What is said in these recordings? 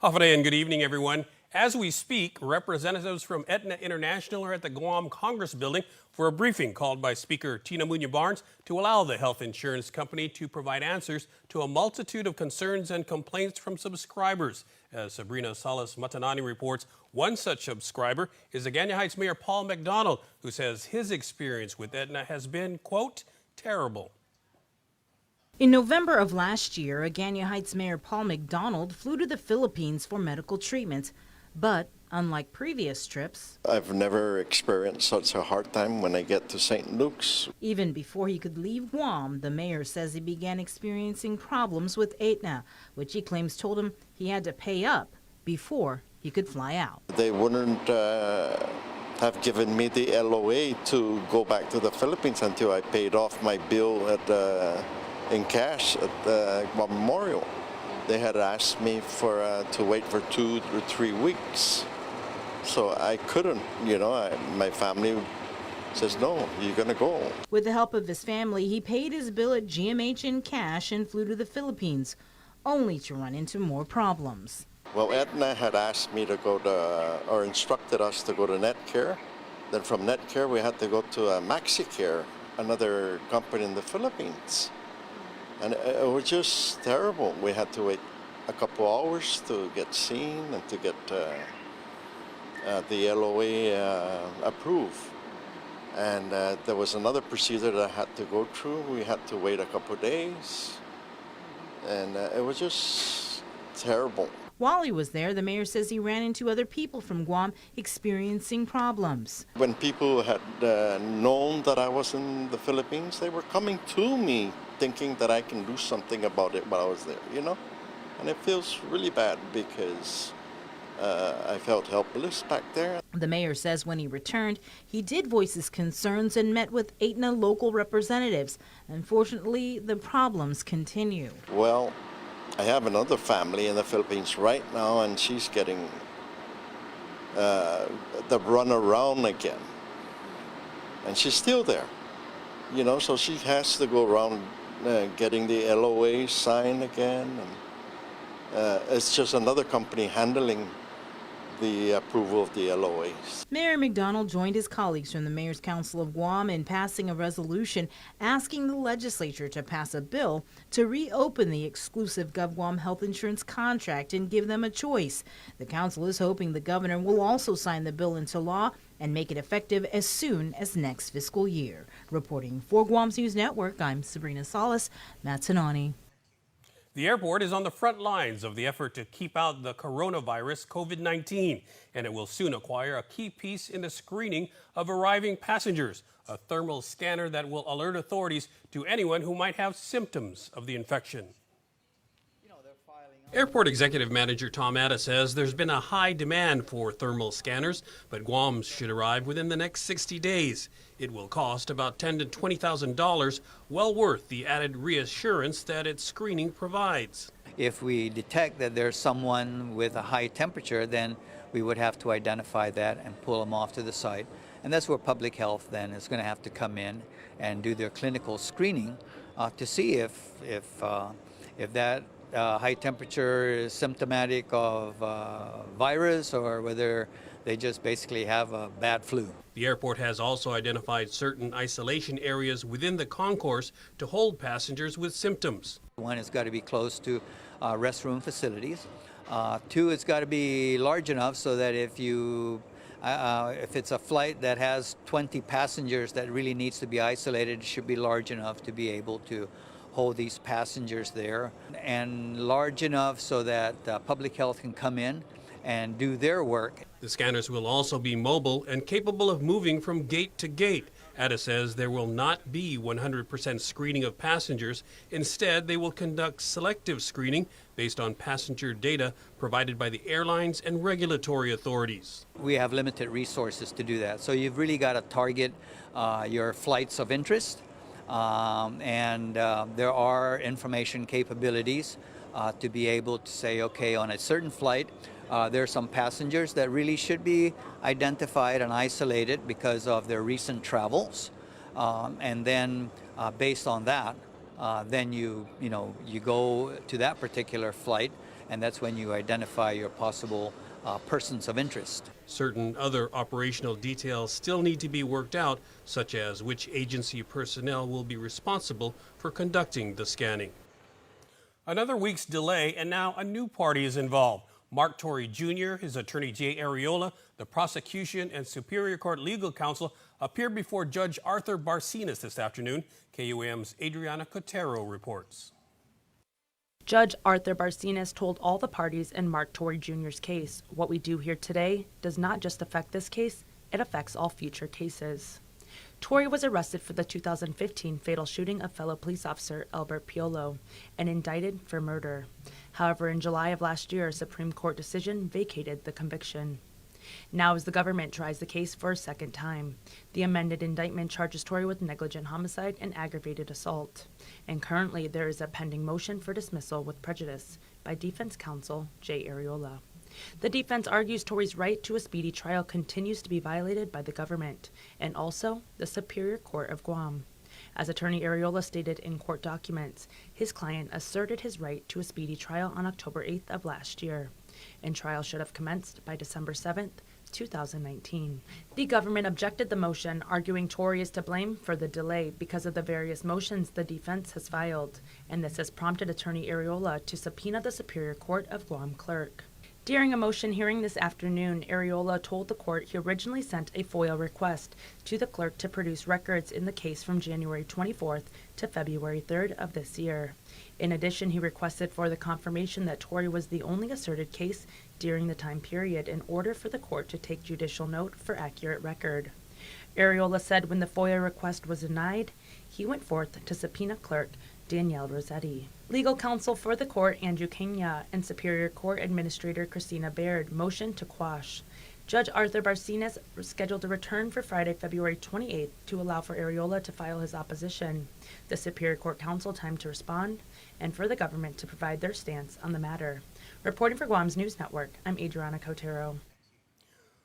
Hafade and good evening, everyone. As we speak, representatives from Aetna International are at the Guam Congress building for a briefing called by Speaker Tina Muñoz-Barnes to allow the health insurance company to provide answers to a multitude of concerns and complaints from subscribers. As Sabrina Salas-Matanani reports, one such subscriber is Agana Heights Mayor Paul McDonald, who says his experience with Aetna has been, quote, terrible. In November of last year, Agana Heights Mayor Paul McDonald flew to the Philippines for medical treatment. But unlike previous trips, I've never experienced such a hard time when I get to St. Luke's. Even before he could leave Guam, the mayor says he began experiencing problems with Aetna, which he claims told him he had to pay up before he could fly out. They wouldn't have given me the LOA to go back to the Philippines until I paid off my bill in cash at the Guam Memorial. They had asked me to wait for 2 or 3 weeks, so I couldn't. My family says, no, you're gonna go. With the help of his family, he paid his bill at GMH in cash and flew to the Philippines, only to run into more problems. Well, Aetna had asked me to go or instructed us to go to Netcare. Then from Netcare, we had to go to MaxiCare, another company in the Philippines. And it was just terrible. We had to wait a couple hours to get seen and to get the LOA approved. And there was another procedure that I had to go through. We had to wait a couple days. And it was just terrible. While he was there, the mayor says he ran into other people from Guam experiencing problems. When people had known that I was in the Philippines, they were coming to me thinking that I can do something about it while I was there, And it feels really bad because I felt helpless back there. The mayor says when he returned, he did voice his concerns and met with Aetna local representatives. Unfortunately, the problems continue. Well, I have another family in the Philippines right now, and she's getting the run around again. And she's still there, so she has to go around getting the LOA signed again. And it's just another company handling the approval of the LOAs. Mayor McDonald joined his colleagues from the Mayor's Council of Guam in passing a resolution asking the legislature to pass a bill to reopen the exclusive GovGuam health insurance contract and give them a choice. The council is hoping the governor will also sign the bill into law and make it effective as soon as next fiscal year. Reporting for Guam's News Network, I'm Sabrina Salas, Mattson. The airport is on the front lines of the effort to keep out the coronavirus COVID-19, and it will soon acquire a key piece in the screening of arriving passengers, a thermal scanner that will alert authorities to anyone who might have symptoms of the infection. Airport Executive Manager Tom Atta says there's been a high demand for thermal scanners, but Guam's should arrive within the next 60 days. It will cost about $10,000 to $20,000, well worth the added reassurance that its screening provides. If we detect that there's someone with a high temperature, then we would have to identify that and pull them off to the site. And that's where public health then is going to have to come in and do their clinical screening to see if that high temperature is symptomatic of virus or whether they just basically have a bad flu. The airport has also identified certain isolation areas within the concourse to hold passengers with symptoms. One, it's got to be close to restroom facilities. Two, it's got to be large enough so that if it's a flight that has 20 passengers that really needs to be isolated, it should be large enough to be able to hold these passengers there, and large enough so that public health can come in and do their work. The scanners will also be mobile and capable of moving from gate to gate. Atta says there will not be 100% screening of passengers. Instead, they will conduct selective screening based on passenger data provided by the airlines and regulatory authorities. We have limited resources to do that, so you've really got to target your flights of interest. There are information capabilities to be able to say, okay, on a certain flight, there are some passengers that really should be identified and isolated because of their recent travels. And then based on that, then you go to that particular flight, and that's when you identify your possible persons of interest. Certain other operational details still need to be worked out, such as which agency personnel will be responsible for conducting the scanning. Another week's delay, and now a new party is involved. Mark Torrey Jr., his attorney Jay Arreola, the prosecution, and Superior Court legal counsel appeared before Judge Arthur Barcenas this afternoon. KUAM's Adriana Cotero reports. Judge Arthur Barcenas told all the parties in Mark Torrey Jr.'s case, "What we do here today does not just affect this case, it affects all future cases." Torrey was arrested for the 2015 fatal shooting of fellow police officer Albert Piolo and indicted for murder. However, in July of last year, a Supreme Court decision vacated the conviction. Now, as the government tries the case for a second time, the amended indictment charges Torrey with negligent homicide and aggravated assault. And currently, there is a pending motion for dismissal with prejudice by defense counsel Jay Arreola. The defense argues Torrey's right to a speedy trial continues to be violated by the government and also the Superior Court of Guam. As Attorney Arreola stated in court documents, his client asserted his right to a speedy trial on October 8th of last year, and trial should have commenced by December 7th, 2019. The government objected the motion, arguing Torrey is to blame for the delay because of the various motions the defense has filed, and this has prompted Attorney Arreola to subpoena the Superior Court of Guam clerk. During a motion hearing this afternoon, Arreola told the court he originally sent a FOIA request to the clerk to produce records in the case from January 24th to February 3rd of this year. In addition, he requested for the confirmation that Torrey was the only asserted case during the time period in order for the court to take judicial note for accurate record. Arreola said when the FOIA request was denied, he went forth to subpoena clerk Danielle Rossetti. Legal counsel for the court, Andrew Kenya, and Superior Court Administrator Christina Baird motioned to quash. Judge Arthur Barcenas scheduled a return for Friday, February 28th to allow for Arreola to file his opposition, the Superior Court counsel time to respond, and for the government to provide their stance on the matter. Reporting for Guam's News Network, I'm Adriana Cotero.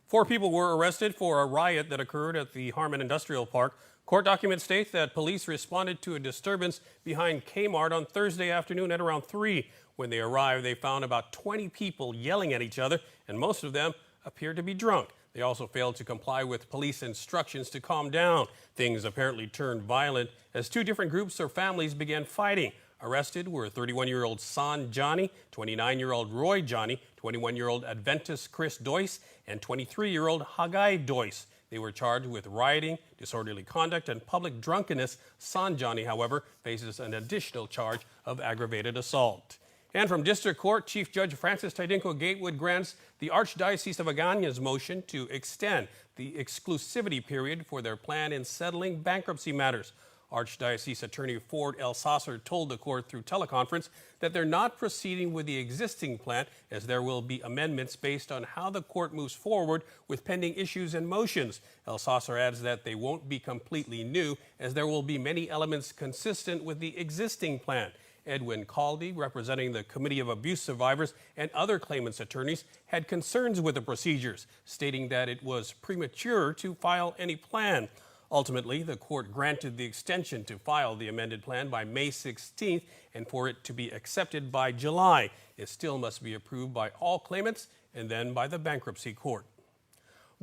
4 people were arrested for a riot that occurred at the Harmon Industrial Park. Court documents state that police responded to a disturbance behind Kmart on Thursday afternoon at around 3. When they arrived, they found about 20 people yelling at each other, and most of them appeared to be drunk. They also failed to comply with police instructions to calm down. Things apparently turned violent as 2 different groups or families began fighting. Arrested were 31-year-old San Johnny, 29-year-old Roy Johnny, 21-year-old Adventist Chris Doyce, and 23-year-old Haggai Doyce. They were charged with rioting, disorderly conduct, and public drunkenness. San Johnny, however, faces an additional charge of aggravated assault. And from District Court, Chief Judge Francis Tidinco Gatewood grants the Archdiocese of Agana's motion to extend the exclusivity period for their plan in settling bankruptcy matters. Archdiocese Attorney Ford L. Sasser told the court through teleconference that they're not proceeding with the existing plan as there will be amendments based on how the court moves forward with pending issues and motions. El Sasser adds that they won't be completely new as there will be many elements consistent with the existing plan. Edwin Caldy, representing the Committee of Abuse Survivors and other claimants' attorneys, had concerns with the procedures, stating that it was premature to file any plan. Ultimately, the court granted the extension to file the amended plan by May 16th and for it to be accepted by July. It still must be approved by all claimants and then by the bankruptcy court.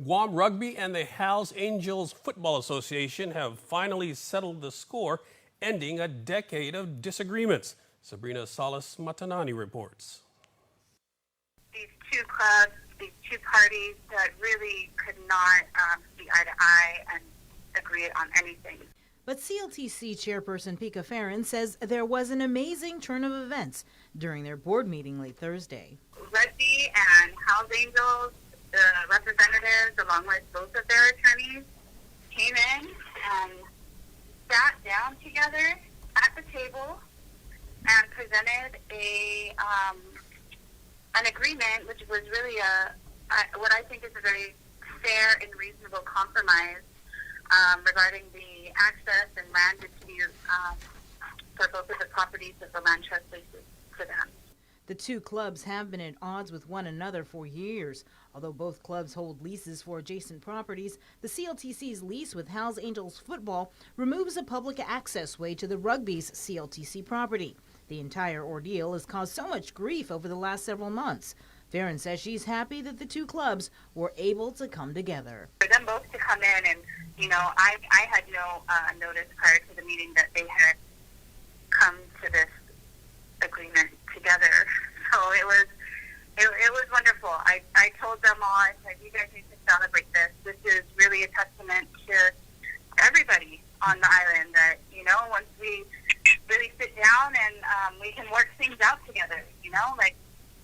Guam Rugby and the Hells Angels Football Association have finally settled the score, ending a decade of disagreements. Sabrina Salas Matanani reports. These 2 clubs, these 2 parties that really could not see eye to eye and agree on anything. But CLTC chairperson Pika Farron says there was an amazing turn of events during their board meeting late Thursday. Rugby and House Angels, the representatives, along with both of their attorneys, came in and sat down together at the table and presented an agreement, which was really what I think is a very fair and reasonable compromise regarding the access and land dispute for both of the properties that the land trust leases to them. The two clubs have been at odds with one another for years. Although both clubs hold leases for adjacent properties, the CLTC's lease with Hells Angels football removes a public access way to the rugby's CLTC property. The entire ordeal has caused so much grief over the last several months. Farron says she's happy that the two clubs were able to come together. For them both to come in and, I had no notice prior to the meeting that they had come to this agreement together. So it was wonderful. I told them all, I said, you guys need to celebrate this. This is really a testament to everybody on the island that, once we really sit down and we can work things out together,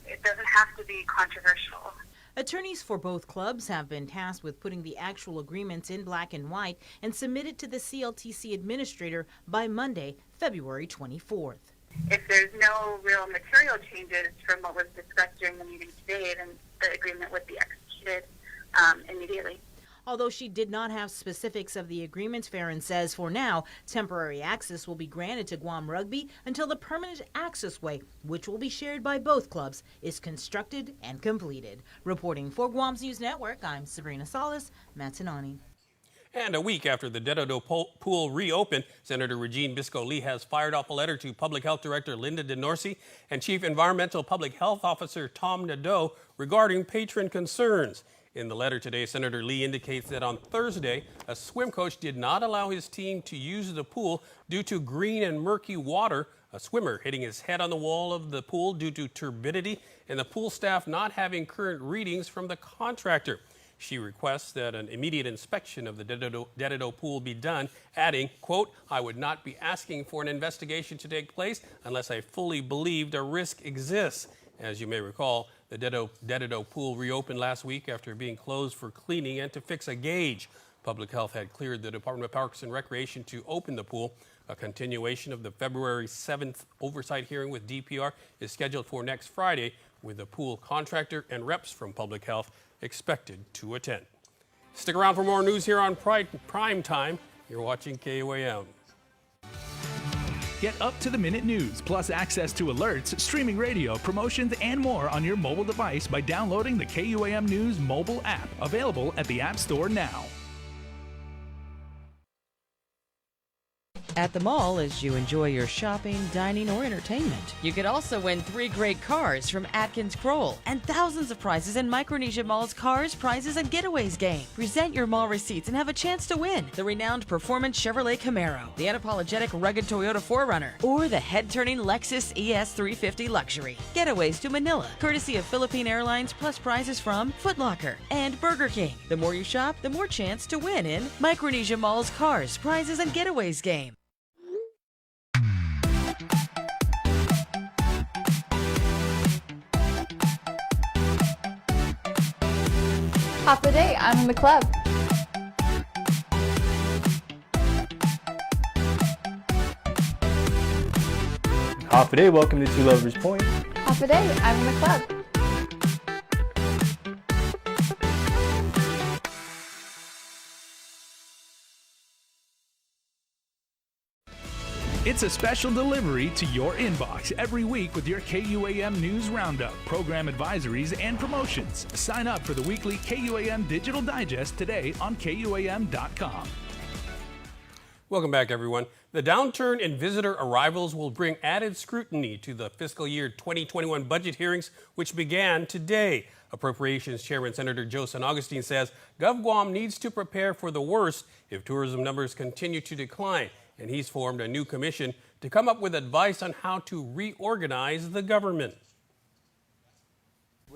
it doesn't have to be controversial. Attorneys for both clubs have been tasked with putting the actual agreements in black and white and submitted to the CLTC administrator by Monday, February 24th. If there's no real material changes from what was discussed during the meeting today, then the agreement would be executed immediately. Although she did not have specifics of the agreements, Farron says for now, temporary access will be granted to Guam Rugby until the permanent accessway, which will be shared by both clubs, is constructed and completed. Reporting for Guam's News Network, I'm Sabrina Salas, Mattson. And a week after the Delgado pool reopened, Senator Regine Bisco-Lee has fired off a letter to Public Health Director Linda DeNorsi and Chief Environmental Public Health Officer Tom Nadeau regarding patron concerns. In the letter today, Senator Lee indicates that on Thursday, a swim coach did not allow his team to use the pool due to green and murky water, a swimmer hitting his head on the wall of the pool due to turbidity, and the pool staff not having current readings from the contractor. She requests that an immediate inspection of the Delgado pool be done, adding, quote, I would not be asking for an investigation to take place unless I fully believed a risk exists. As you may recall, the Delgado pool reopened last week after being closed for cleaning and to fix a gauge. Public Health had cleared the Department of Parks and Recreation to open the pool. A continuation of the February 7th oversight hearing with DPR is scheduled for next Friday, with the pool contractor and reps from Public Health expected to attend. Stick around for more news here on Prime Time. You're watching KUAM. Get up-to-the-minute news, plus access to alerts, streaming radio, promotions, and more on your mobile device by downloading the KUAM News mobile app, available at the App Store now. At the mall, as you enjoy your shopping, dining, or entertainment, you could also win 3 great cars from Atkins Kroll and thousands of prizes in Micronesia Mall's Cars, Prizes, and Getaways game. Present your mall receipts and have a chance to win the renowned performance Chevrolet Camaro, the unapologetic rugged Toyota 4Runner, or the head-turning Lexus ES350 Luxury. Getaways to Manila, courtesy of Philippine Airlines, plus prizes from Foot Locker and Burger King. The more you shop, the more chance to win in Micronesia Mall's Cars, Prizes, and Getaways game. Half the day, I'm in the club. Half a day, welcome to Two Lovers Point. Half a day, I'm in the club. It's a special delivery to your inbox every week with your KUAM News Roundup, program advisories, and promotions. Sign up for the weekly KUAM Digital Digest today on KUAM.com. Welcome back, everyone. The downturn in visitor arrivals will bring added scrutiny to the fiscal year 2021 budget hearings, which began today. Appropriations Chairman Senator Joe San Agustin says GovGuam needs to prepare for the worst if tourism numbers continue to decline, and he's formed a new commission to come up with advice on how to reorganize the government.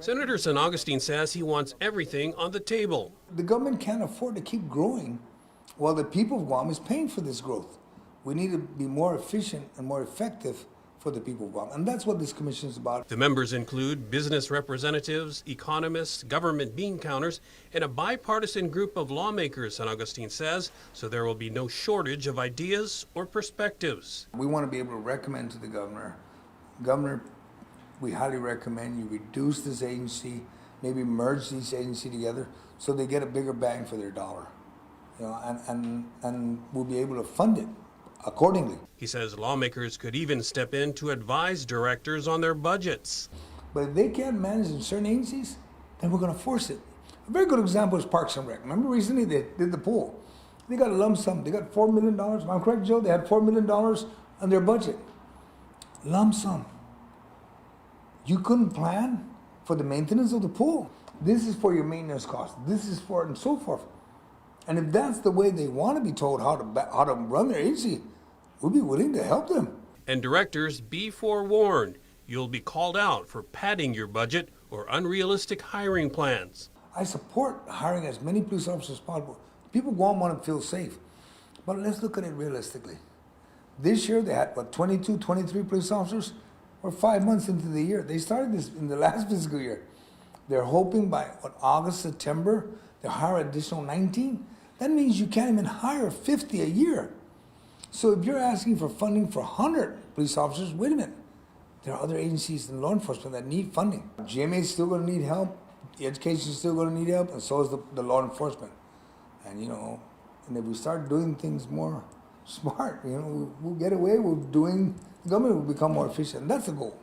Senator San Agustin says he wants everything on the table. The government can't afford to keep growing while the people of Guam is paying for this growth. We need to be more efficient and more effective for the people of Guam, and that's what this commission is about. The members include business representatives, economists, government bean counters, and a bipartisan group of lawmakers, San Agustin says, so there will be no shortage of ideas or perspectives. We want to be able to recommend to the governor, Governor, we highly recommend you reduce this agency, maybe merge these agencies together so they get a bigger bang for their dollar. You know, and we'll be able to fund it accordingly. He says lawmakers could even step in to advise directors on their budgets. But if they can't manage in certain agencies, then we're going to force it. A very good example is Parks and Rec. Remember recently they did the pool. They got a lump sum. They got $4 million. Am I correct, Joe? They had $4 million on their budget. Lump sum. You couldn't plan for the maintenance of the pool. This is for your maintenance costs. This is for, and so forth. And if that's the way they want to be told how to run their agency, we'll be willing to help them. And directors, be forewarned. You'll be called out for padding your budget or unrealistic hiring plans. I support hiring as many police officers as possible. People of Guam want to feel safe. But let's look at it realistically. This year they had, 22, 23 police officers? We're 5 months into the year. They started this in the last fiscal year. They're hoping by August, September, they'll hire an additional 19. That means you can't even hire 50 a year. So if you're asking for funding for 100 police officers, wait a minute. There are other agencies in law enforcement that need funding. GMA is still going to need help. The education is still going to need help, and so is the law enforcement. And and if we start doing things more smart, we'll get away with doing. The government will become more efficient. And that's the goal.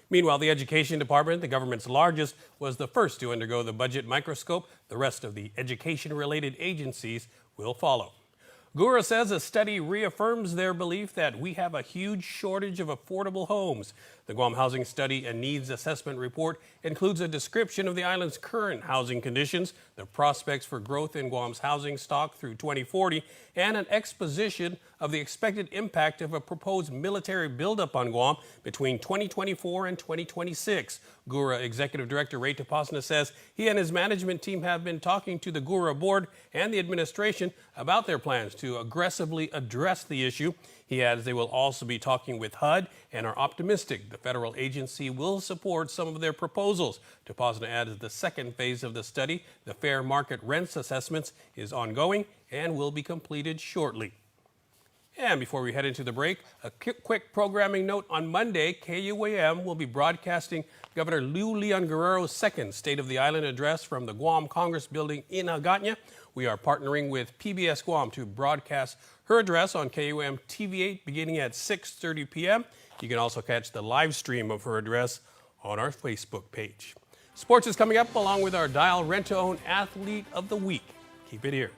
Meanwhile, the Education Department, the government's largest, was the first to undergo the budget microscope. The rest of the education-related agencies will follow. GURA says a study reaffirms their belief that we have a huge shortage of affordable homes. The Guam Housing Study and Needs Assessment Report includes a description of the island's current housing conditions, the prospects for growth in Guam's housing stock through 2040, and an exposition of the expected impact of a proposed military buildup on Guam between 2024 and 2026. GURA Executive Director Ray Tapasna says he and his management team have been talking to the GURA board and the administration about their plans to aggressively address the issue. He adds they will also be talking with HUD and are optimistic the federal agency will support some of their proposals. Tapasna adds the second phase of the study, the fair market rents assessments, is ongoing and will be completed shortly. And before we head into the break, a quick programming note. On Monday, KUAM will be broadcasting Governor Lou Leon Guerrero's second State of the Island address from the Guam Congress Building in Agana. We are partnering with PBS Guam to broadcast her address on KUAM TV8 beginning at 6:30 p.m. You can also catch the live stream of her address on our Facebook page. Sports is coming up along with our Dial Rent-to-Own Athlete of the Week. Keep it here.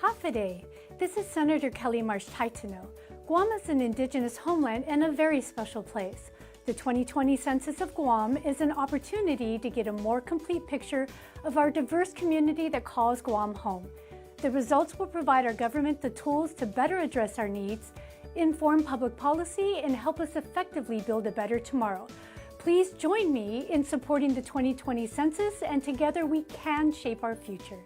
Hafiday. This is Senator Kelly Marsh Taitano. Guam is an indigenous homeland and a very special place. The 2020 Census of Guam is an opportunity to get a more complete picture of our diverse community that calls Guam home. The results will provide our government the tools to better address our needs, inform public policy, and help us effectively build a better tomorrow. Please join me in supporting the 2020 Census, and together we can shape our future.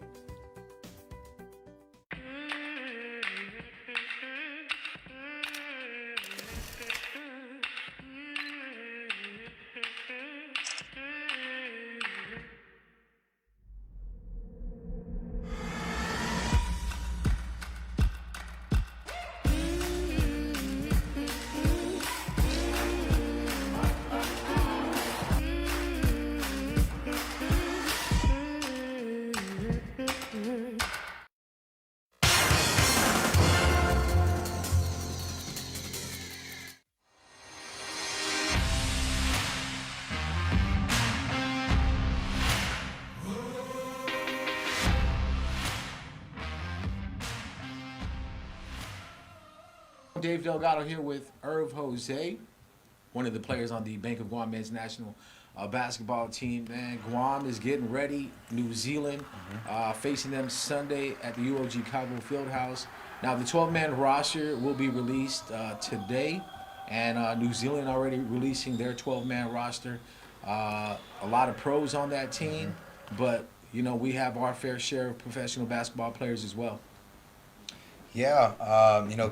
Dave Delgado here with Irv Jose, one of the players on the Bank of Guam men's national basketball team. Man, Guam is getting ready. New Zealand facing them Sunday at the UOG Cabo Fieldhouse. Now, the 12-man roster will be released today, and New Zealand already releasing their 12-man roster. A lot of pros on that team, but, we have our fair share of professional basketball players as well. Yeah,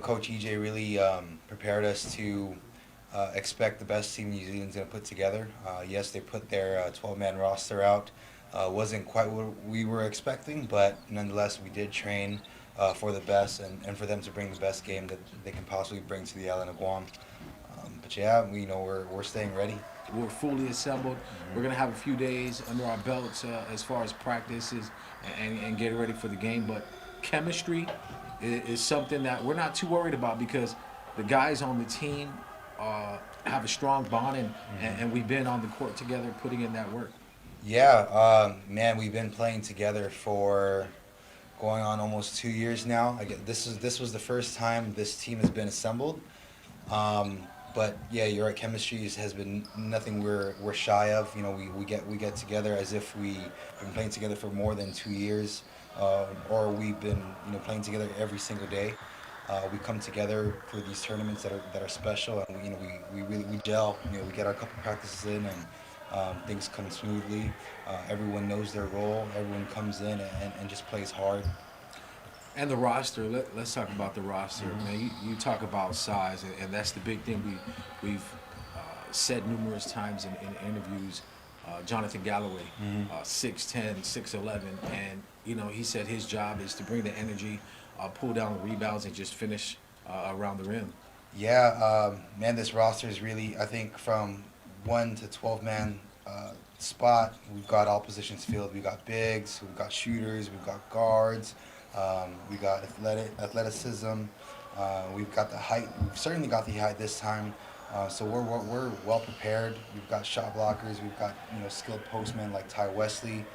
Coach EJ really prepared us to expect the best team New Zealand's going to put together. Yes, they put their 12-man roster out. Wasn't quite what we were expecting, but nonetheless, we did train for the best and for them to bring the best game that they can possibly bring to the island of Guam. But yeah, we're staying ready. We're fully assembled. We're going to have a few days under our belts as far as practices and getting ready for the game. But chemistry is something that we're not too worried about because the guys on the team have a strong bond, and we've been on the court together putting in that work. Yeah, man, we've been playing together for going on almost 2 years now. This was the first time this team has been assembled. But yeah, you're right. Chemistry has been nothing we're shy of. You know, we get together as if we've been playing together for more than 2 years, or we've been playing together every single day. We come together for these tournaments that are special, and we really gel. We get our couple practices in, and things come smoothly. Everyone knows their role. Everyone comes in and just plays hard. And the roster, let's talk about the roster. Man, you talk about size, and that's the big thing we've said numerous times in interviews. Jonathan Galloway, 6'10", 6'11", and he said his job is to bring the energy, pull down the rebounds, and just finish around the rim. Yeah, man, this roster is really, I think, from 1 to 12-man spot. We've got all positions filled. We've got bigs, we've got shooters, we've got guards. We got athleticism. We've got the height. We've certainly got the height this time. So we're well prepared. We've got shot blockers. We've got skilled postmen like Ty Wesley,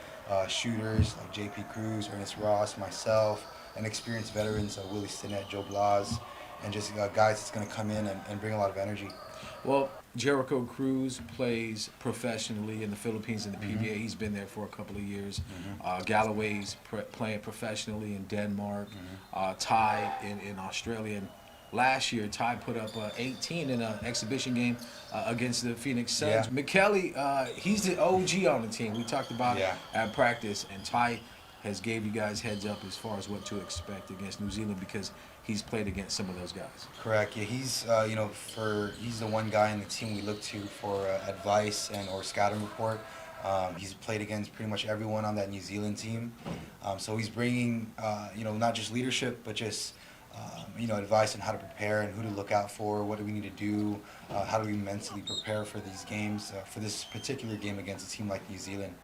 shooters like J.P. Cruz, Ernest Ross, myself, and experienced veterans Willie Stinnett, Joe Blas, and just guys that's going to come in and bring a lot of energy. Well, Jericho Cruz plays professionally in the Philippines in the PBA. He's been there for a couple of years. Galloway's playing professionally in Denmark. Ty in Australia. And last year, Ty put up 18 in an exhibition game against the Phoenix Suns. Yeah. McKelly, he's the OG on the team. We talked about it at practice, and Ty has gave you guys heads up as far as what to expect against New Zealand because he's played against some of those guys. Correct. Yeah, he's he's the one guy in the team we look to for advice or scouting report. He's played against pretty much everyone on that New Zealand team. So he's bringing not just leadership but just advice on how to prepare and who to look out for. What do we need to do? How do we mentally prepare for these games? For this particular game against a team like New Zealand.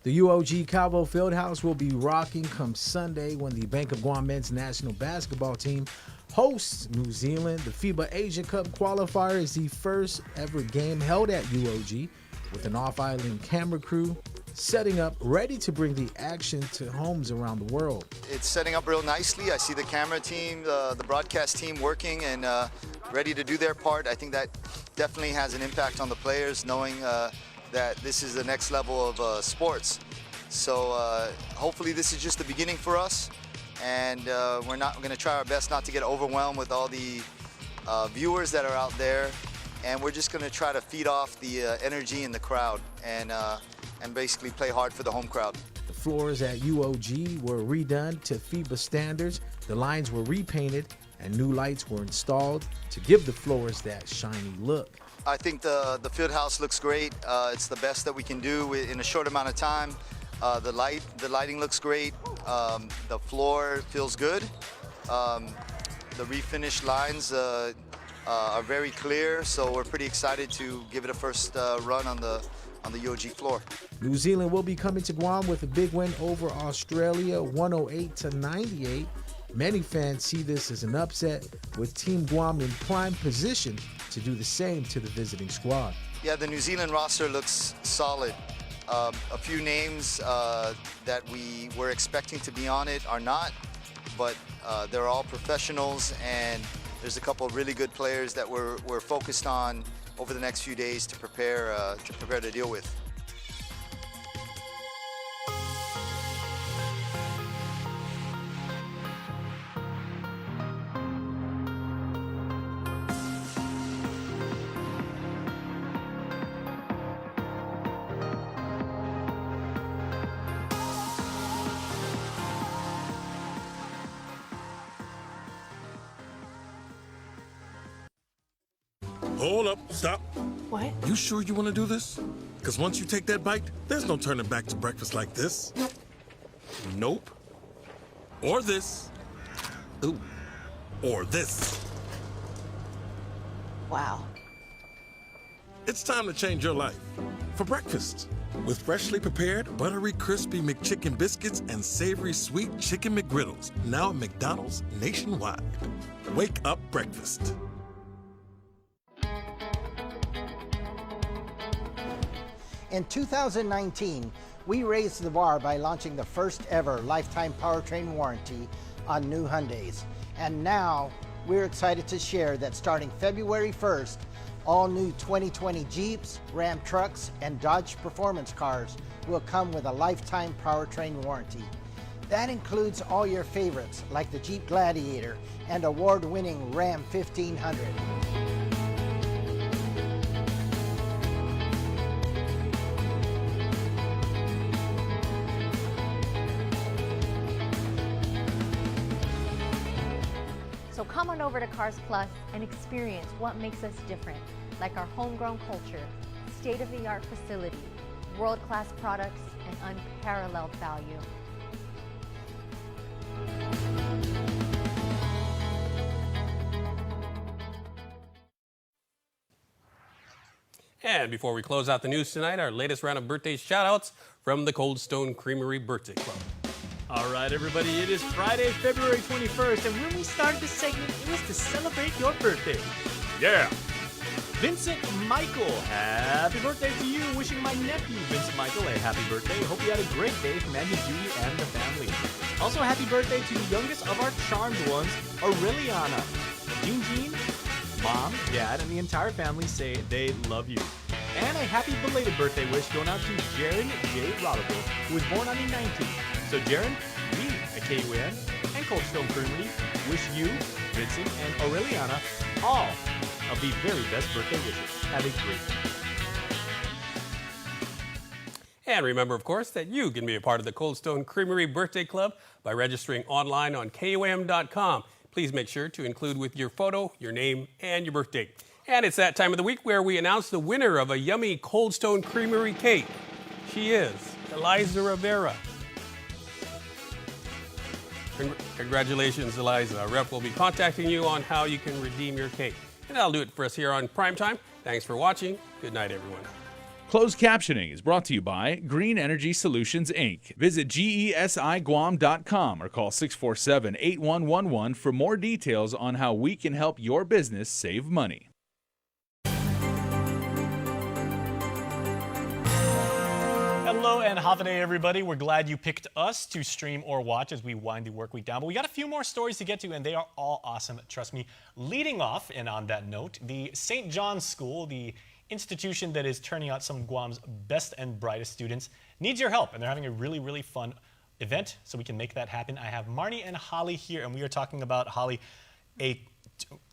The UOG Calvo Fieldhouse will be rocking come Sunday when the Bank of Guam men's national basketball team hosts New Zealand. The FIBA Asia Cup qualifier is the first ever game held at UOG with an off-island camera crew setting up ready to bring the action to homes around the world. It's setting up real nicely. I see the camera team, the broadcast team working and ready to do their part. I think that definitely has an impact on the players knowing that this is the next level of sports. So hopefully this is just the beginning for us, and we're going to try our best not to get overwhelmed with all the viewers that are out there, and we're just going to try to feed off the energy in the crowd and basically play hard for the home crowd. The floors at UOG were redone to FIBA standards, the lines were repainted, and new lights were installed to give the floors that shiny look. I think the field house looks great. It's the best that we can do in a short amount of time. The lighting looks great. The floor feels good. The refinished lines are very clear, so we're pretty excited to give it a first run on the UOG floor. New Zealand will be coming to Guam with a big win over Australia, 108-98. Many fans see this as an upset, with Team Guam in prime position to do the same to the visiting squad. Yeah, the New Zealand roster looks solid. A few names that we were expecting to be on it are not, but they're all professionals, and there's a couple of really good players that we're focused on over the next few days to prepare to deal with. Hold up, stop. What? You sure you want to do this? Because once you take that bite, there's no turning back to breakfast like this. Nope. Or this. Ooh. Or this. Wow. It's time to change your life. For breakfast, with freshly prepared, buttery, crispy McChicken biscuits and savory, sweet chicken McGriddles, now at McDonald's nationwide. Wake up breakfast. In 2019, we raised the bar by launching the first ever lifetime powertrain warranty on new Hyundais. And now we're excited to share that starting February 1st, all new 2020 Jeeps, Ram trucks, and Dodge Performance cars will come with a lifetime powertrain warranty. That includes all your favorites like the Jeep Gladiator and award-winning Ram 1500. So come on over to Cars Plus and experience what makes us different, like our homegrown culture, state-of-the-art facility, world-class products, and unparalleled value. And before we close out the news tonight, our latest round of birthday shout-outs from the Cold Stone Creamery Birthday Club. All right, everybody, it is Friday, February 21st, and when we started this segment, it was to celebrate your birthday. Yeah. Vincent Michael, happy birthday to you. Wishing my nephew, Vincent Michael, a happy birthday. Hope you had a great day from Andy, Judy, and the family. Also, happy birthday to the youngest of our charmed ones, Aureliana. Jean, Mom, Dad, and the entire family say they love you. And a happy belated birthday wish going out to Jaron J. Rotterville, who was born on the 19th. So Jaron, we at KUAM and Cold Stone Creamery wish you, Vincent, and Aureliana all of the very best birthday wishes. Have a great day. And remember, of course, that you can be a part of the Cold Stone Creamery Birthday Club by registering online on KUAM.com. Please make sure to include with your photo, your name, and your birthday. And it's that time of the week where we announce the winner of a yummy Cold Stone Creamery cake. She is Eliza Rivera. Congratulations, Eliza. Our rep will be contacting you on how you can redeem your cake. And that'll do it for us here on Primetime. Thanks for watching. Good night, everyone. Closed captioning is brought to you by Green Energy Solutions, Inc. Visit GESIGuam.com or call 647-8111 for more details on how we can help your business save money. Hello and holiday, everybody. We're glad you picked us to stream or watch as we wind the work week down. But we got a few more stories to get to, and they are all awesome. Trust me. Leading off, and on that note, the St. John's School, the institution that is turning out some of Guam's best and brightest students, needs your help. And they're having a really, really fun event, so we can make that happen. I have Marnie and Holly here, and we are talking about, Holly, a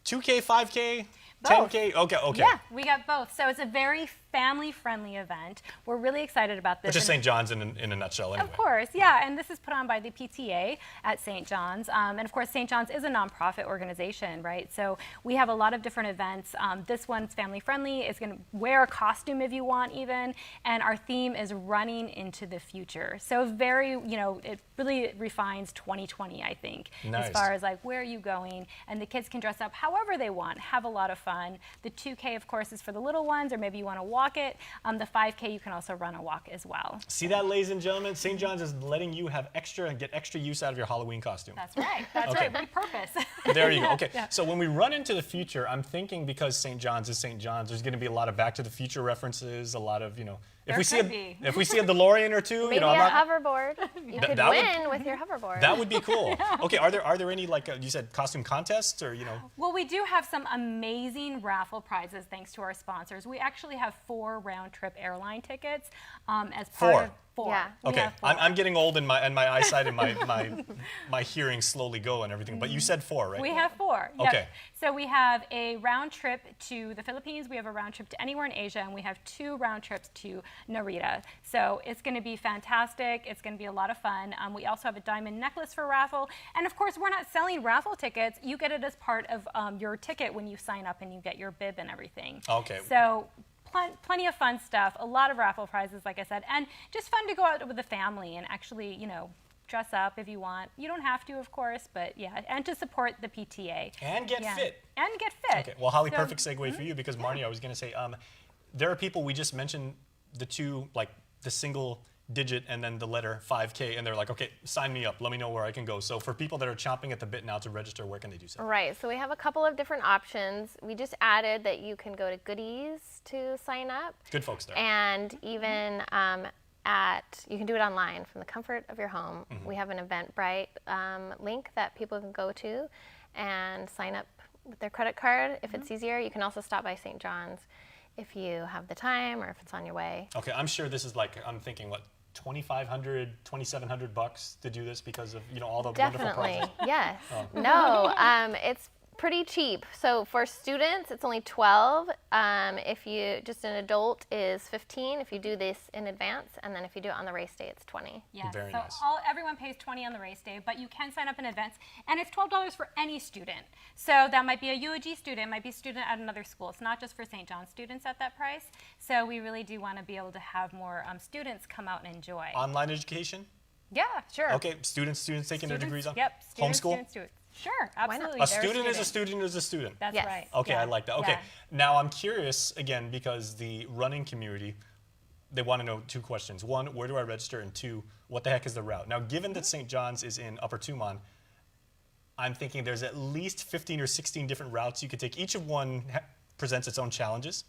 2K, 5K, Both. 10K? Okay. Yeah, we got both. So it's a very family-friendly event. We're really excited about this. Which is St. John's in a nutshell, anyway. Of course, yeah. And this is put on by the PTA at St. John's. And of course, St. John's is a nonprofit organization, right? So we have a lot of different events. This one's family-friendly. It's going to wear a costume if you want, even. And our theme is running into the future. So very, it really refines 2020, I think, nice. As far as like, where are you going? And the kids can dress up however they want, have a lot of fun. The 2K, of course, is for the little ones, or maybe you want to walk it. The 5K, you can also run a walk as well. See that, ladies and gentlemen? St. John's is letting you have extra and get extra use out of your Halloween costume. That's right. That's Okay. right. Repurpose. There you go. Okay. Yeah. So when we run into the future, I'm thinking because St. John's is St. John's, there's going to be a lot of Back to the Future references, a lot of, if we see a DeLorean or two, Maybe I'm a not, hoverboard. You could that would- win with your hoverboard. that would be cool. Okay. Are there any, like you said, costume contests or Well, we do have some amazing raffle prizes thanks to our sponsors. We actually have 4 round-trip airline tickets as part of 4. Yeah. Okay, I'm getting old and my eyesight and my hearing slowly go and everything. But you said 4, right? We have 4. Yep. Okay. So we have a round trip to the Philippines. We have a round trip to anywhere in Asia, and we have 2 round trips to Narita. So it's going to be fantastic. It's going to be a lot of fun. We also have a diamond necklace for raffle, and of course, we're not selling raffle tickets. You get it as part of your ticket when you sign up, and you get your bib and everything. Okay. So plenty of fun stuff, a lot of raffle prizes, like I said, and just fun to go out with the family and actually, dress up if you want. You don't have to, of course, but yeah, and to support the PTA. And get fit. And get fit. Okay, well, Holly, perfect segue for you, because Marnie, I was going to say, there are people, we just mentioned the two, like the single digit and then the letter 5K, and they're like, okay, sign me up, let me know where I can go. So for people that are chomping at the bit now to register, where can they do so? Right, so we have a couple of different options. We just added that you can go to Goodies to sign up. Good folks there. And even you can do it online from the comfort of your home. We have an Eventbrite link that people can go to and sign up with their credit card if it's easier. You can also stop by St. John's if you have the time or if it's on your way. Okay, I'm sure this is like, I'm thinking, what, $2,500, $2,700 to do this because of, you know, all the wonderful projects? Yes. Oh. No, it's pretty cheap. So for students, it's only $12. If you, just an adult is $15 if you do this in advance, and then if you do it on the race day, it's $20. Yes, Very so nice. Everyone pays $20 on the race day, but you can sign up in advance, and it's $12 for any student. So that might be a UOG student, might be a student at another school. It's not just for St. John's students at that price. So we really do want to be able to have more students come out and enjoy. Online education? Yeah, sure. Okay, students taking their degrees on? Yep, students, homeschool? students. Sure, absolutely. A student is a student is a student. That's right. Okay, Yeah. I like that. Okay, now I'm curious again because the running community, they want to know two questions. One, where do I register? And two, what the heck is the route? Now, given that St. John's is in Upper Tumon, I'm thinking there's at least 15 or 16 different routes you could take. Each of one presents its own challenges.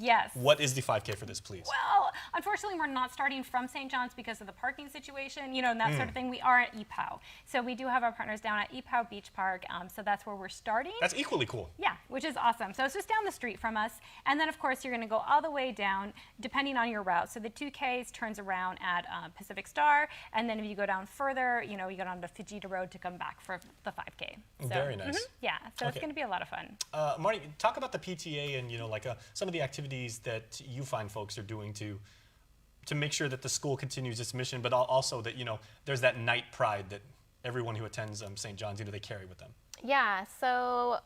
Yes. What is the 5K for this, please? Well, unfortunately, we're not starting from St. John's because of the parking situation, you know, and that sort of thing. We are at EPOW. So we do have our partners down at EPOW Beach Park. So that's where we're starting. That's equally cool. Yeah, which is awesome. So it's just down the street from us. And then, of course, you're going to go all the way down, depending on your route. So the 2Ks turns around at Pacific Star. And then if you go down further, you know, you go down to Fujita Road to come back for the 5K. So, very nice. Yeah, so it's going to be a lot of fun. Marty, talk about the PTA and, you know, like some of the activities that you find folks are doing to make sure that the school continues its mission, but also that, you know, there's that night pride that everyone who attends St. John's, you know, they carry with them. Yeah, so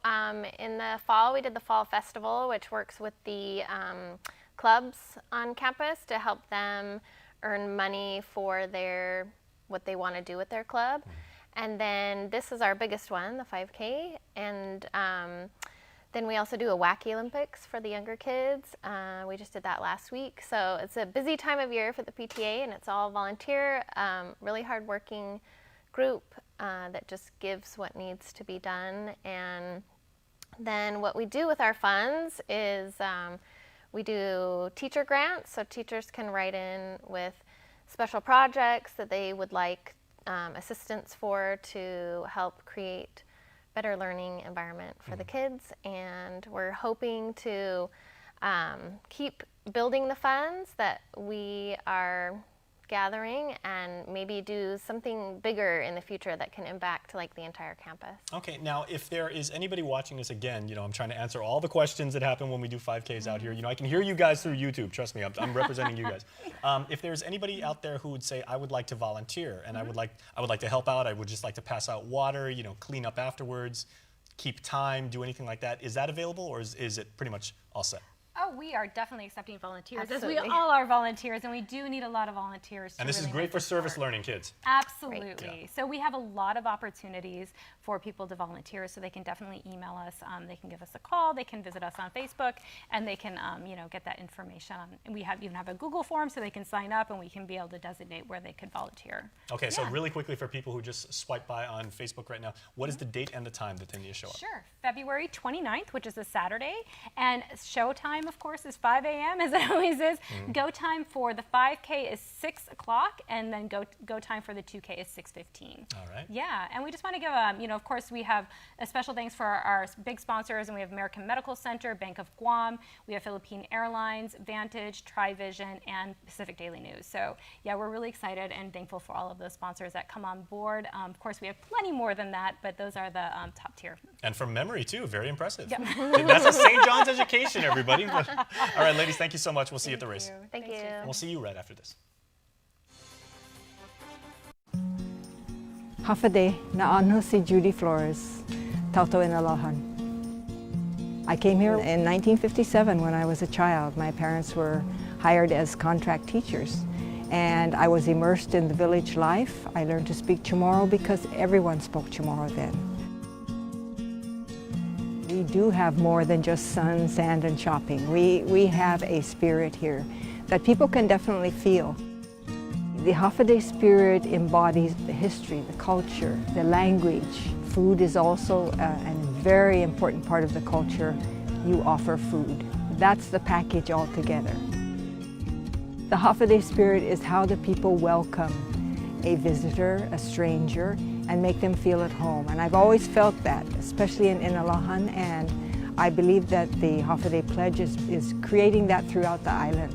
in the fall, we did the Fall Festival, which works with the clubs on campus to help them earn money for what they want to do with their club. And then this is our biggest one, the 5K, and then we also do a Wacky Olympics for the younger kids. We just did that last week. So it's a busy time of year for the PTA, and it's all volunteer, really hardworking group that just gives what needs to be done. And then what we do with our funds is we do teacher grants, so teachers can write in with special projects that they would like assistance for to help create better learning environment for the kids, and we're hoping to keep building the funds that we are gathering and maybe do something bigger in the future that can impact like the entire campus. Okay, now if there is anybody watching this, again, you know, I'm trying to answer all the questions that happen when we do 5Ks out here. You know, I can hear you guys through YouTube. Trust me, I'm representing you guys. If there's anybody out there who would say, I would like to volunteer and I would like to help out, I would just like to pass out water, you know, clean up afterwards, keep time, do anything like that, is that available, or is it pretty much all set? Oh, we are definitely accepting volunteers, Absolutely. as we all are volunteers, and we do need a lot of volunteers. And this is great for service learning kids. Absolutely. Yeah. So we have a lot of opportunities for people to volunteer, so they can definitely email us. They can give us a call. They can visit us on Facebook, and they can, you know, get that information. And we even have a Google form, so they can sign up, and we can be able to designate where they could volunteer. Okay, so really quickly for people who just swipe by on Facebook right now, what is the date and the time that they need to show up? Sure. February 29th, which is a Saturday, and show time, of course, is 5 a.m. as it always is. Go time for the 5K is 6 o'clock, and then go time for the 2K is 6:15. All right. Yeah, and we just want to give you know, of course, we have a special thanks for our big sponsors, and we have American Medical Center, Bank of Guam, we have Philippine Airlines, Vantage, TriVision, and Pacific Daily News. So yeah, we're really excited and thankful for all of those sponsors that come on board. Of course, we have plenty more than that, but those are the top tier. And from memory too, very impressive. Yep. That's a St. John's education, everybody. All right, ladies, thank you so much. We'll see you at the race. Thank you. And we'll see you right after this. Hafade na ano si Judy Flores, Tauto in Alohan. I came here in 1957 when I was a child. My parents were hired as contract teachers, and I was immersed in the village life. I learned to speak Chamorro because everyone spoke Chamorro then. We do have more than just sun, sand, and shopping. We have a spirit here that people can definitely feel. The Hafaday spirit embodies the history, the culture, the language. Food is also a very important part of the culture. You offer food. That's the package altogether. The Hafaday spirit is how the people welcome a visitor, a stranger, and make them feel at home. And I've always felt that, especially in Inalahan, and I believe that the Hafaday Pledge is creating that throughout the island.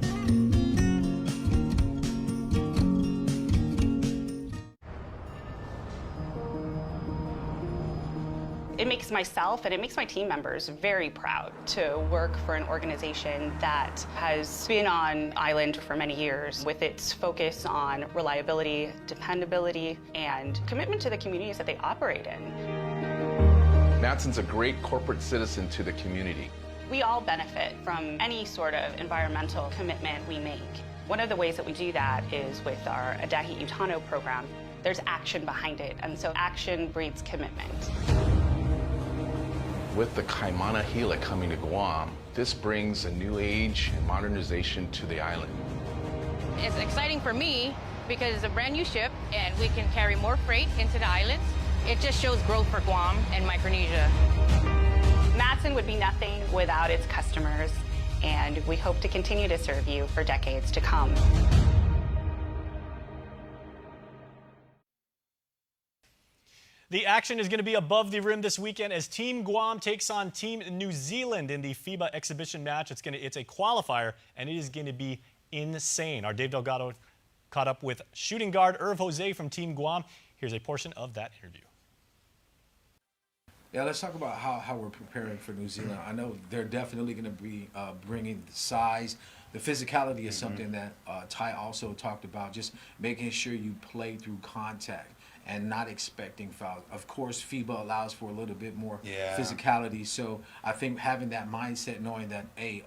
It makes myself and it makes my team members very proud to work for an organization that has been on island for many years with its focus on reliability, dependability, and commitment to the communities that they operate in. Mattson's a great corporate citizen to the community. We all benefit from any sort of environmental commitment we make. One of the ways that we do that is with our Adahi Utano program. There's action behind it, and so action breeds commitment. With the Kaimana Hila coming to Guam, this brings a new age and modernization to the island. It's exciting for me because it's a brand new ship and we can carry more freight into the islands. It just shows growth for Guam and Micronesia. Mattson would be nothing without its customers, and we hope to continue to serve you for decades to come. The action is going to be above the rim this weekend as Team Guam takes on Team New Zealand in the FIBA exhibition match. It's a qualifier, and it is going to be insane. Our Dave Delgado caught up with shooting guard Irv Jose from Team Guam. Here's a portion of that interview. Yeah, let's talk about how we're preparing for New Zealand. I know they're definitely going to be bringing the size. The physicality is something that Ty also talked about, just making sure you play through contact and not expecting fouls. Of course, FIBA allows for a little bit more physicality, so I think having that mindset, knowing that, hey,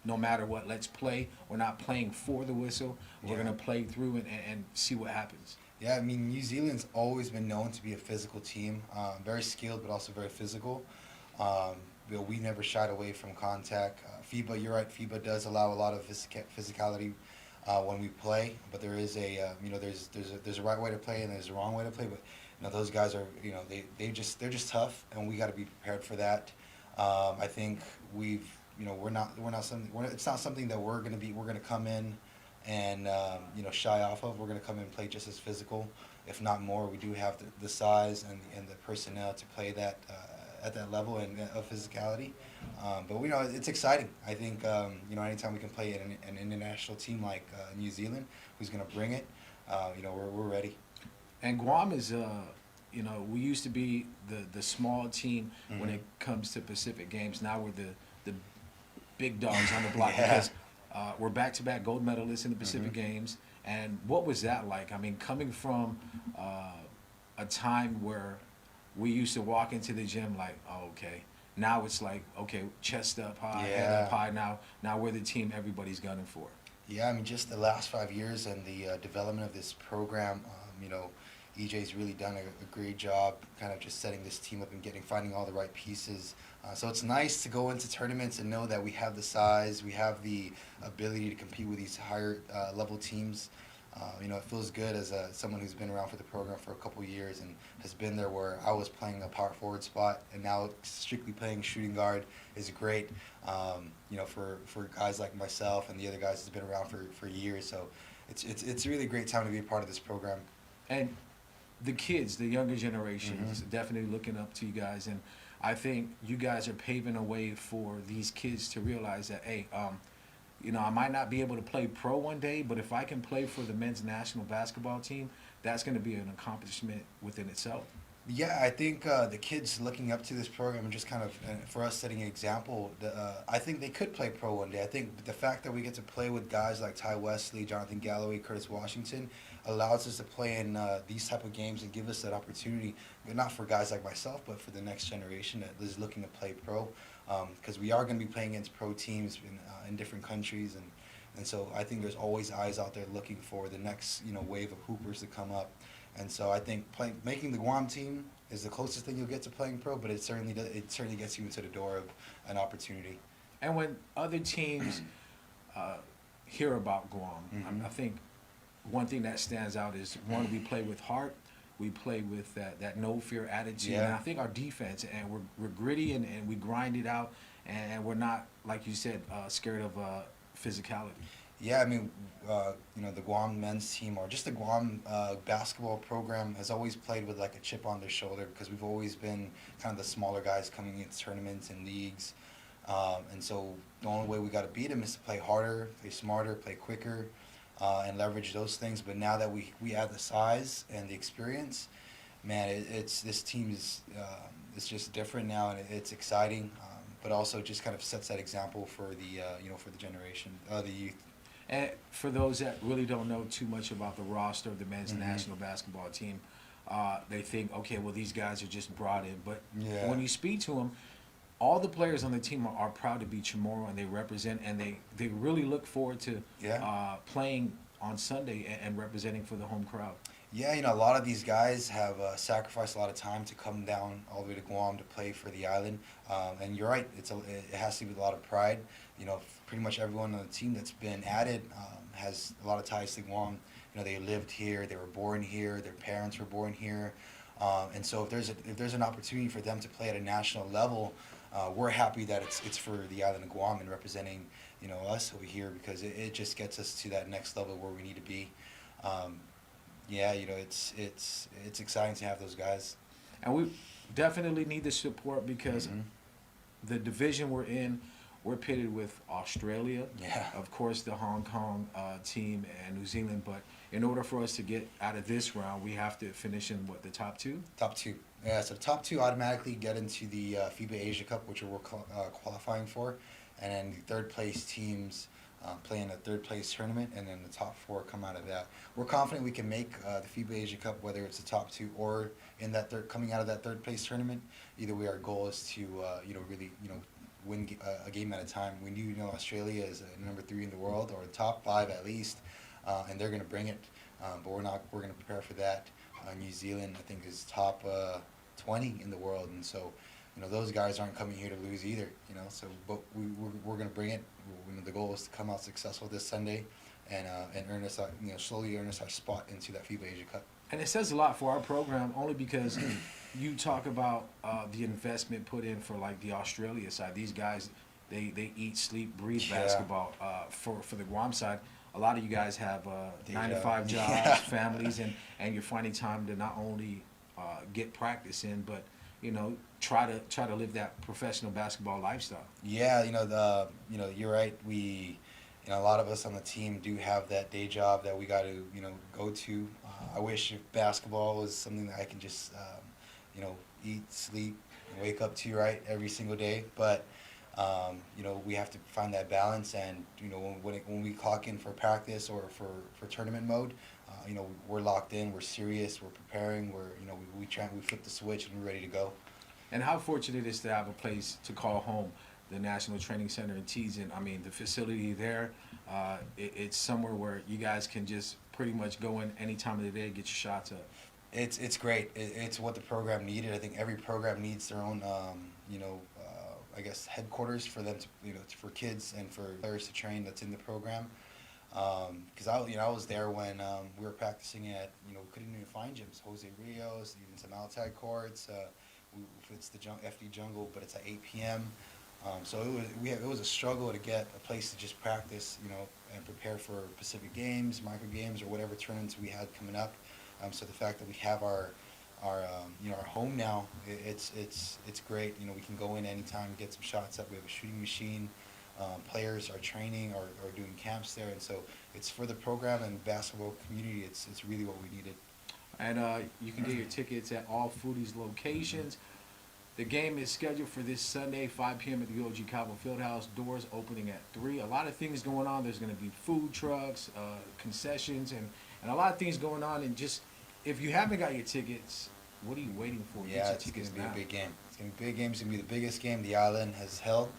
no matter what, let's play. We're not playing for the whistle. We're going to play through and see what happens. Yeah, I mean, New Zealand's always been known to be a physical team, very skilled but also very physical. We never shied away from contact. FIBA, you're right, FIBA does allow a lot of physicality when we play, but there is there's a right way to play and there's a wrong way to play. But those guys are they're just tough, and we got to be prepared for that. I think it's not something that we're gonna come in and shy off of. We're gonna come in and play just as physical, if not more. We do have the size and the personnel to play that at that level and of physicality. But it's exciting. I think anytime we can play an international team like New Zealand, who's going to bring it, we're ready. And Guam is, we used to be the small team when it comes to Pacific Games. Now we're the big dogs on the block because we're back-to-back gold medalists in the Pacific Games. And what was that like? I mean, coming from a time where we used to walk into the gym like, oh, okay. Now it's like, okay, chest up high, head up high. Now we're the team everybody's gunning for. Yeah, I mean, just the last 5 years and the development of this program, EJ's really done a great job kind of just setting this team up and finding all the right pieces. So it's nice to go into tournaments and know that we have the size, we have the ability to compete with these higher level teams. It feels good as someone who's been around for the program for a couple of years and has been there where I was playing a power forward spot and now strictly playing shooting guard is great. For guys like myself and the other guys that's been around for years. So it's really a great time to be a part of this program. And the kids, the younger generation, is definitely looking up to you guys, and I think you guys are paving a way for these kids to realize that, hey, I might not be able to play pro one day, but if I can play for the men's national basketball team, that's going to be an accomplishment within itself. Yeah, I think the kids looking up to this program and just kind of, for us setting an example, I think they could play pro one day. I think the fact that we get to play with guys like Ty Wesley, Jonathan Galloway, Curtis Washington allows us to play in these type of games and give us that opportunity, not for guys like myself, but for the next generation that is looking to play pro. Because we are going to be playing against pro teams in different countries, and And so I think there's always eyes out there looking for the next, wave of hoopers to come up. And so I think making the Guam team is the closest thing you'll get to playing pro, but it certainly gets you into the door of an opportunity. And when other teams hear about Guam, I think one thing that stands out is, one, we play with heart. We play with that no fear attitude. Yeah. And I think our defense, and we're gritty and we grind it out, and we're not, like you said, scared of physicality. Yeah, I mean, the Guam men's team, or just the Guam basketball program, has always played with like a chip on their shoulder, because we've always been kind of the smaller guys coming into tournaments and leagues. And so the only way we got to beat them is to play harder, play smarter, play quicker, and leverage those things. But now that we add the size and the experience, man, this team is it's just different now, and it's exciting. But also just kind of sets that example for the generation, the youth. And for those that really don't know too much about the roster of the men's national basketball team, they think, okay, well, these guys are just brought in. But when you speak to them, all the players on the team are proud to be Chamorro, and they represent, and they really look forward to playing on Sunday and representing for the home crowd. Yeah, a lot of these guys have sacrificed a lot of time to come down all the way to Guam to play for the island. And you're right, it has to be with a lot of pride. Pretty much everyone on the team that's been added has a lot of ties to Guam. They lived here, they were born here, their parents were born here. And so if there's an opportunity for them to play at a national level, we're happy that it's for the island of Guam and representing us over here, because it just gets us to that next level where we need to be. It's exciting to have those guys. And we definitely need the support, because the division we're in, we're pitted with Australia, of course the Hong Kong team, and New Zealand. But in order for us to get out of this round, we have to finish in the top two? Top two. Yeah, so top two automatically get into the FIBA Asia Cup, which we're qualifying for. And then the third place teams play in a third place tournament, and then the top four come out of that. We're confident we can make the FIBA Asia Cup, whether it's the top two or in that coming out of that third place tournament. Either way, our goal is to really win a game at a time. We knew Australia is number 3 in the world, or top 5 at least, and they're going to bring it. But we're going to prepare for that. New Zealand, I think, is top 20 in the world, and so those guys aren't coming here to lose either. So but we're going to bring it. The goal is to come out successful this Sunday, and earn us slowly earn us our spot into that FIBA Asia Cup. And it says a lot for our program, only because you talk about the investment put in for like the Australia side. These guys, they eat, sleep, breathe basketball. For the Guam side, a lot of you guys have 9-to-5 jobs, families, and you're finding time to not only get practice in, but try to live that professional basketball lifestyle. Yeah, you're right. We, a lot of us on the team do have that day job that we got to, go to. I wish if basketball was something that I can just, eat, sleep, and wake up to, right, every single day. But, we have to find that balance. And, when we clock in for practice or for tournament mode, we're locked in, we're serious, we're preparing, we flip the switch and we're ready to go. And how fortunate it is to have a place to call home, the National Training Center in Teason. I mean, the facility there, it's somewhere where you guys can just pretty much go in any time of the day, get your shots up. It's great. It's what the program needed. I think every program needs their own, I guess, headquarters for them to, for kids and for players to train that's in the program. Because I was there when we were practicing at, we couldn't even find gyms. Jose Rios, even some outside courts. It's the FD Jungle, but it's at 8 p.m. So it was a struggle to get a place to just practice, and prepare for Pacific Games, micro games, or whatever tournaments we had coming up. So the fact that we have our home now, it's great. We can go in anytime, get some shots up. We have a shooting machine. Players are training or doing camps there, and so it's for the program and basketball community. It's really what we needed. And you can get your tickets at all Foodies locations. The game is scheduled for this Sunday, 5 p.m. at the UOG Cabo Fieldhouse. Doors opening at 3. A lot of things going on. There's going to be food trucks, concessions, and a lot of things going on. And just, if you haven't got your tickets, what are you waiting for? Yeah, it's going to be a big game. It's going to be a big game. It's going to be the biggest game the island has held.